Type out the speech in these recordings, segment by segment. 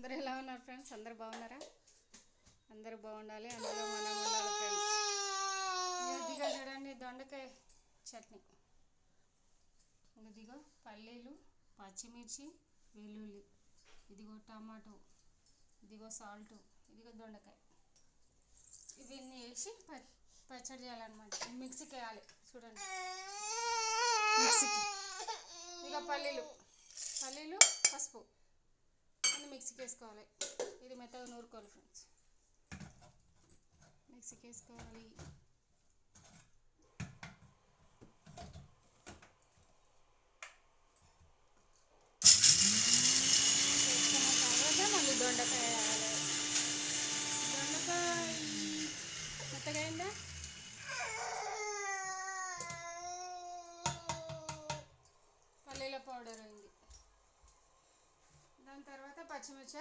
అందరూ ఎలా ఉన్నారు ఫ్రెండ్స్? అందరూ బాగున్నారా? అందరూ బాగుండాలి, అందులో మనం ఉండాలి ఫ్రెండ్స్. ఇదిగో చూడండి దొండకాయ చట్నీ. ఇదిగో పల్లీలు, పచ్చిమిర్చి, వెల్లుల్లి, ఇదిగో టమాటో, ఇదిగో సాల్ట్, ఇదిగో దొండకాయ. ఇవన్నీ వేసి పచ్చడి చేయాలన్నమాట. మిక్సీకి వేయాలి చూడండి, మిక్సీకి. ఇక పల్లీలు పసుపు అన్నీ మిక్సీకి వేసుకోవాలి. ఇది మెత్తగా నూరుకోవాలి ఫ్రెండ్స్. మిక్సీకి వేసుకోవాలి. వేసుకున్న తర్వాత మళ్ళీ దొండకాయ వేయాలి. దొండకాయ మెత్తగా అయిందా? పల్లీల పౌడర్ అయింది. దాని తర్వాత పచ్చిమిర్చి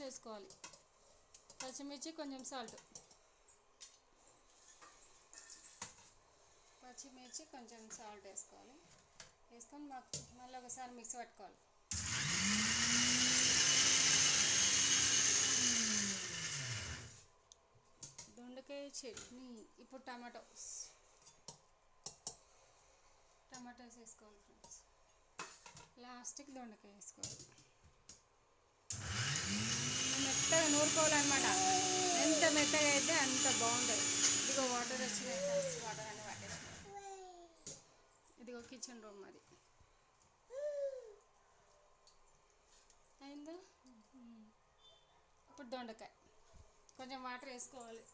వేసుకోవాలి. పచ్చిమిర్చి కొంచెం సాల్ట్, వేసుకోవాలి. వేసుకొని మళ్ళీ ఒకసారి మిక్సీ పట్టుకోవాలి. దొండకాయ చట్నీ. ఇప్పుడు టమాటోస్ వేసుకోవాలి ఫ్రెండ్స్. లాస్ట్కి దొండకాయ వేసుకోవాలి. మెత్తగా నూరుకోవాలన్నమాట. ఎంత మెత్తగా అయితే అంత బాగుంటుంది. ఇదిగో వాటర్ వచ్చినాయి ఫ్రెండ్స్, వాటర్ అన్నీ పట్టేసినాయి. ఇదిగో కిచెన్ రూమ్ అది అయిందా? ఇప్పుడు దొండకాయ కొంచెం వాటర్ వేసుకోవాలి.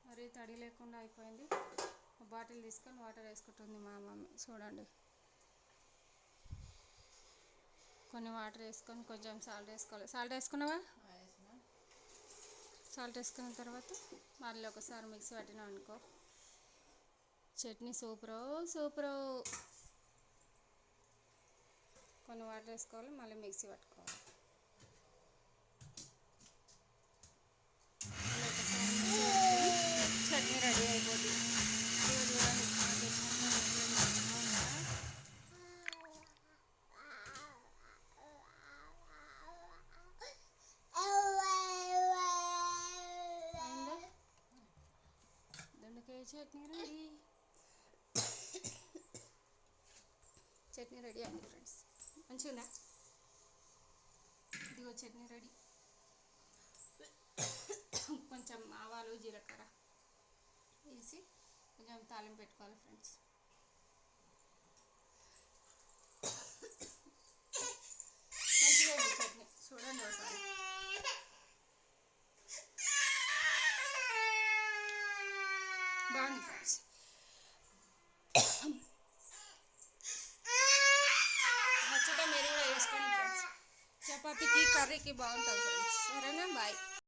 మరి తడి లేకుండా అయిపోయింది. బాటిల్ తీసుకొని వాటర్ వేసుకుంటుంది మా మమ్మీ చూడండి. కొన్ని వాటర్ వేసుకొని కొంచెం సాల్ట్ వేసుకోవాలి. సాల్ట్ వేసుకున్నావా? సాల్ట్ వేసుకున్న తర్వాత మళ్ళీ ఒకసారి మిక్సీ పట్టినాం అనుకో, చట్నీ సూపరు. కొన్ని వాటర్ వేసుకోవాలి, మళ్ళీ మిక్సీ పట్టుకోవాలి. చట్నీ రెడీ అయిపోతుంది. చట్నీ రెడీ అయింది ఫ్రెండ్స్. మంచిగా ఇదిగో చట్నీ రెడీ. కొంచెం ఆవాలు, జీలకర్ర వేసి కొంచెం తాలింపు పెట్టుకోవాలి ఫ్రెండ్స్. మంచిగా ఉంది చట్నీ చూడండి ఒకసారి. బాగుంది ఫ్రెండ్స్. నచ్చితే మీరు కూడా వేసుకోండి ఫ్రెండ్స్. చపాతీకి, కర్రీకి బాగుంటుంది ఫ్రెండ్స్. సరేనా? బాయ్.